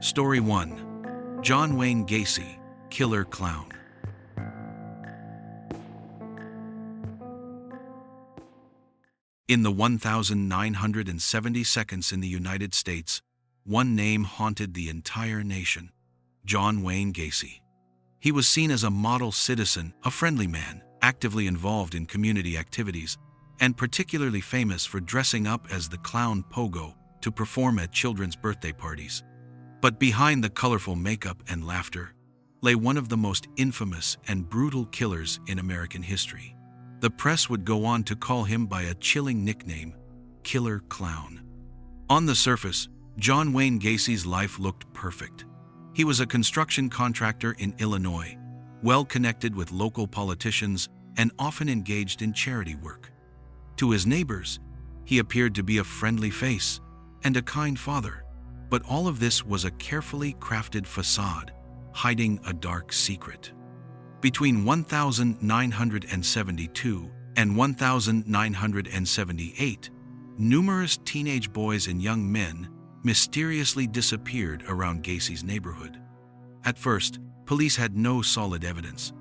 Story 1. John Wayne Gacy, Killer Clown. In the 1,970 seconds in the United States, one name haunted the entire nation: John Wayne Gacy. He was seen as a model citizen, a friendly man, actively involved in community activities, and particularly famous for dressing up as the clown Pogo to perform at children's birthday parties. But behind the colorful makeup and laughter lay one of the most infamous and brutal killers in American history. The press would go on to call him by a chilling nickname, Killer Clown. On the surface, John Wayne Gacy's life looked perfect. He was a construction contractor in Illinois, well connected with local politicians and often engaged in charity work. To his neighbors, he appeared to be a friendly face and a kind father, but all of this was a carefully crafted facade, hiding a dark secret. Between 1972 and 1978, numerous teenage boys and young men mysteriously disappeared around Gacy's neighborhood. At first, police had no solid evidence,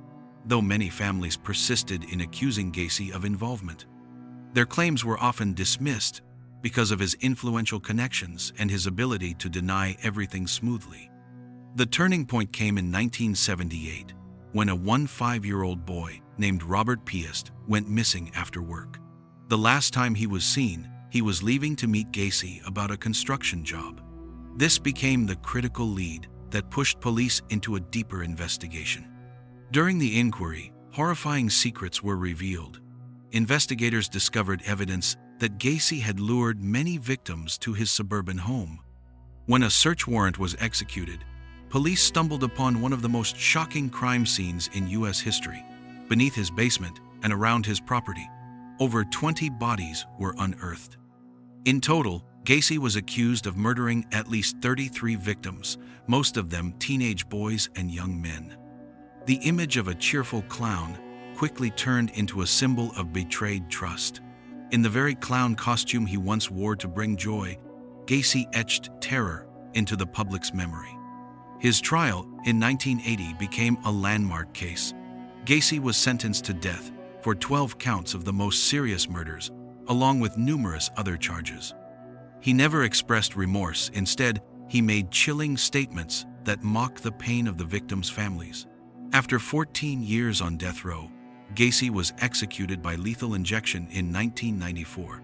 though many families persisted in accusing Gacy of involvement. Their claims were often dismissed because of his influential connections and his ability to deny everything smoothly. The turning point came in 1978, when a 15-year-old boy named Robert Piest went missing after work. The last time he was seen, he was leaving to meet Gacy about a construction job. This became the critical lead that pushed police into a deeper investigation. During the inquiry, horrifying secrets were revealed. Investigators discovered evidence that Gacy had lured many victims to his suburban home. When a search warrant was executed, police stumbled upon one of the most shocking crime scenes in U.S. history. Beneath his basement and around his property, over 20 bodies were unearthed. In total, Gacy was accused of murdering at least 33 victims, most of them teenage boys and young men. The image of a cheerful clown quickly turned into a symbol of betrayed trust. In the very clown costume he once wore to bring joy, Gacy etched terror into the public's memory. His trial in 1980 became a landmark case. Gacy was sentenced to death for 12 counts of the most serious murders, along with numerous other charges. He never expressed remorse. Instead, he made chilling statements that mock the pain of the victims' families. After 14 years on death row, Gacy was executed by lethal injection in 1994.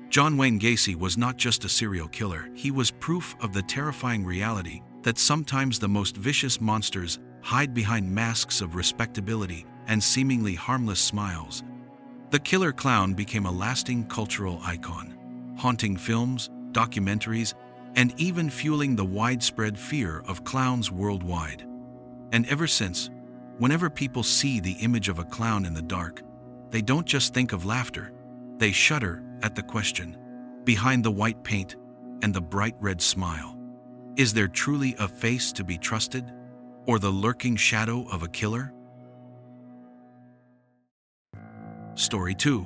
John Wayne Gacy was not just a serial killer, he was proof of the terrifying reality that sometimes the most vicious monsters hide behind masks of respectability and seemingly harmless smiles. The Killer Clown became a lasting cultural icon, haunting films, documentaries, and even fueling the widespread fear of clowns worldwide. And ever since, whenever people see the image of a clown in the dark, they don't just think of laughter, they shudder at the question, behind the white paint and the bright red smile, is there truly a face to be trusted, or the lurking shadow of a killer? Story 2.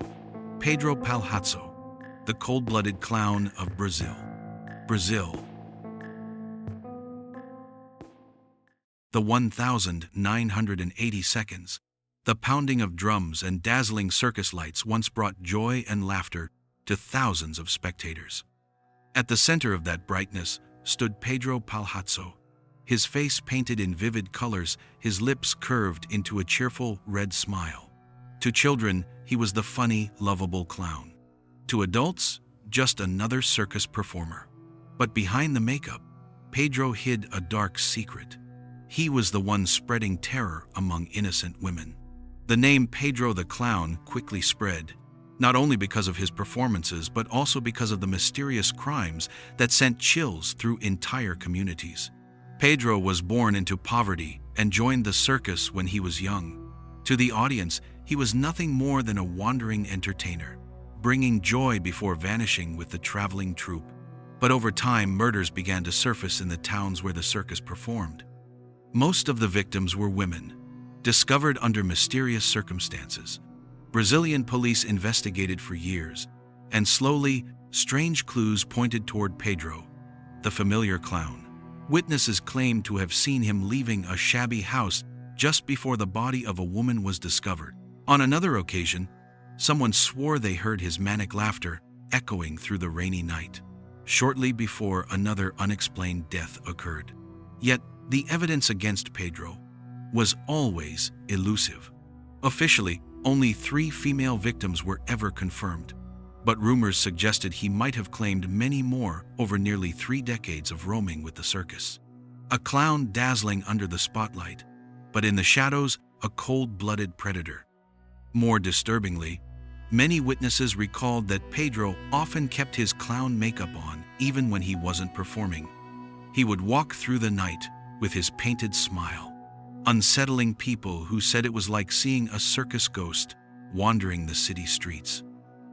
Pedro Palhaço, the cold-blooded clown of Brazil. The 1,980 seconds, the pounding of drums and dazzling circus lights once brought joy and laughter to thousands of spectators. At the center of that brightness stood Pedro Palhaço, his face painted in vivid colors, his lips curved into a cheerful red smile. To children, he was the funny, lovable clown. To adults, just another circus performer. But behind the makeup, Pedro hid a dark secret. He was the one spreading terror among innocent women. The name Pedro the Clown quickly spread, not only because of his performances, but also because of the mysterious crimes that sent chills through entire communities. Pedro was born into poverty and joined the circus when he was young. To the audience, he was nothing more than a wandering entertainer, bringing joy before vanishing with the traveling troupe. But over time, murders began to surface in the towns where the circus performed. Most of the victims were women, discovered under mysterious circumstances. Brazilian police investigated for years, and slowly, strange clues pointed toward Pedro, the familiar clown. Witnesses claimed to have seen him leaving a shabby house just before the body of a woman was discovered. On another occasion, someone swore they heard his manic laughter echoing through the rainy night, shortly before another unexplained death occurred. Yet, the evidence against Pedro was always elusive. Officially, only 3 female victims were ever confirmed, but rumors suggested he might have claimed many more over nearly 3 decades of roaming with the circus. A clown dazzling under the spotlight, but in the shadows, a cold-blooded predator. More disturbingly, many witnesses recalled that Pedro often kept his clown makeup on even when he wasn't performing. He would walk through the night with his painted smile, unsettling people who said it was like seeing a circus ghost wandering the city streets.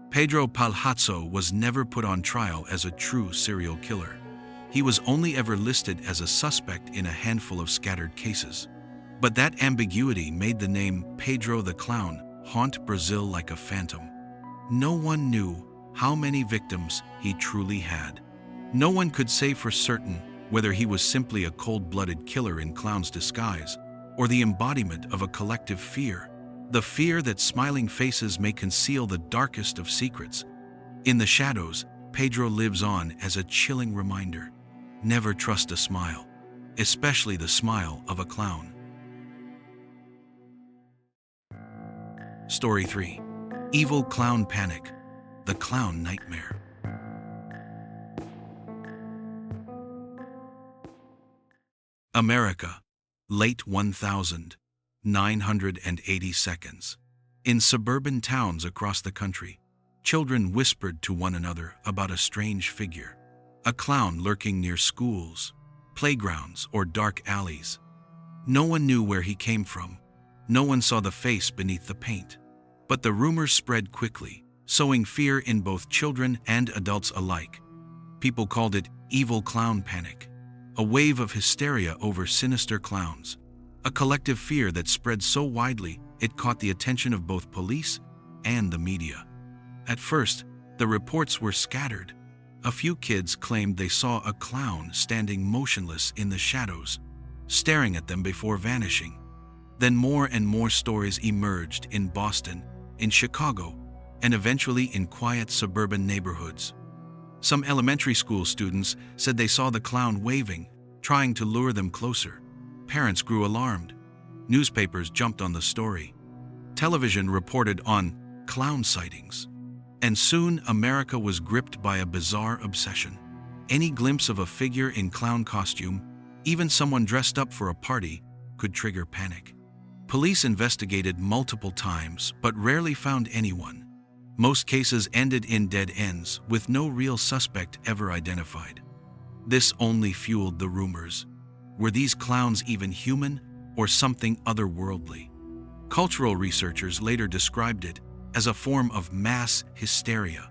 Pedro Palhaço was never put on trial as a true serial killer. He was only ever listed as a suspect in a handful of scattered cases. But that ambiguity made the name Pedro the Clown haunt Brazil like a phantom. No one knew how many victims he truly had. No one could say for certain whether he was simply a cold-blooded killer in clown's disguise or the embodiment of a collective fear, the fear that smiling faces may conceal the darkest of secrets. In the shadows, Pedro lives on as a chilling reminder. Never trust a smile, especially the smile of a clown. Story 3. Evil Clown Panic, the Clown Nightmare. America, late 1980 seconds. In suburban towns across the country, children whispered to one another about a strange figure, a clown lurking near schools, playgrounds, or dark alleys. No one knew where he came from. No one saw the face beneath the paint. But the rumors spread quickly, sowing fear in both children and adults alike. People called it evil clown panic, a wave of hysteria over sinister clowns, a collective fear that spread so widely it caught the attention of both police and the media. At first, the reports were scattered. A few kids claimed they saw a clown standing motionless in the shadows, staring at them before vanishing. Then more and more stories emerged in Boston, in Chicago, and eventually in quiet suburban neighborhoods. Some elementary school students said they saw the clown waving, trying to lure them closer. Parents grew alarmed. Newspapers jumped on the story. Television reported on clown sightings. And soon America was gripped by a bizarre obsession. Any glimpse of a figure in clown costume, even someone dressed up for a party, could trigger panic. Police investigated multiple times, but rarely found anyone. Most cases ended in dead ends, with no real suspect ever identified. This only fueled the rumors. Were these clowns even human, or something otherworldly? Cultural researchers later described it as a form of mass hysteria,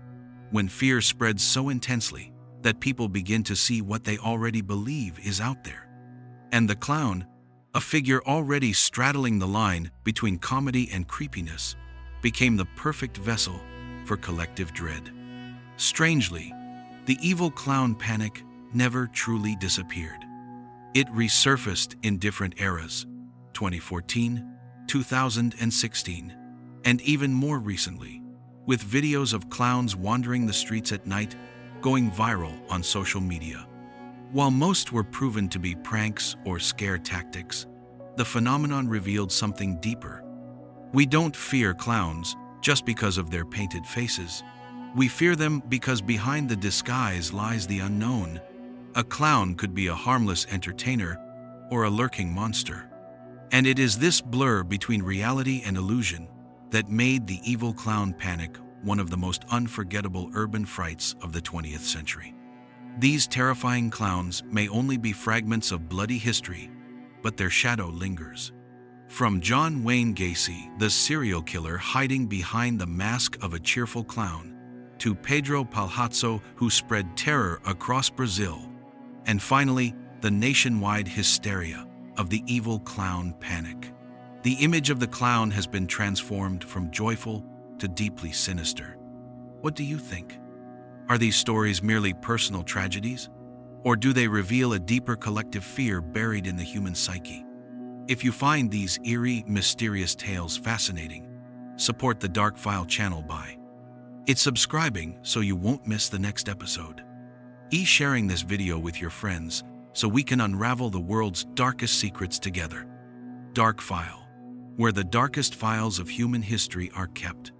when fear spreads so intensely that people begin to see what they already believe is out there. And the clown, a figure already straddling the line between comedy and creepiness, became the perfect vessel for collective dread. Strangely, the evil clown panic never truly disappeared. It resurfaced in different eras, 2014, 2016, and even more recently, with videos of clowns wandering the streets at night going viral on social media. While most were proven to be pranks or scare tactics, the phenomenon revealed something deeper. We don't fear clowns just because of their painted faces. We fear them because behind the disguise lies the unknown. A clown could be a harmless entertainer or a lurking monster. And it is this blur between reality and illusion that made the evil clown panic one of the most unforgettable urban frights of the 20th century. These terrifying clowns may only be fragments of bloody history, but their shadow lingers. From John Wayne Gacy, the serial killer hiding behind the mask of a cheerful clown, to Pedro Palhaço, who spread terror across Brazil, and finally, the nationwide hysteria of the evil clown panic. The image of the clown has been transformed from joyful to deeply sinister. What do you think? Are these stories merely personal tragedies? Or do they reveal a deeper collective fear buried in the human psyche? If you find these eerie, mysterious tales fascinating, support the Dark File channel by subscribing so you won't miss the next episode. Sharing this video with your friends so we can unravel the world's darkest secrets together. Dark File, where the darkest files of human history are kept.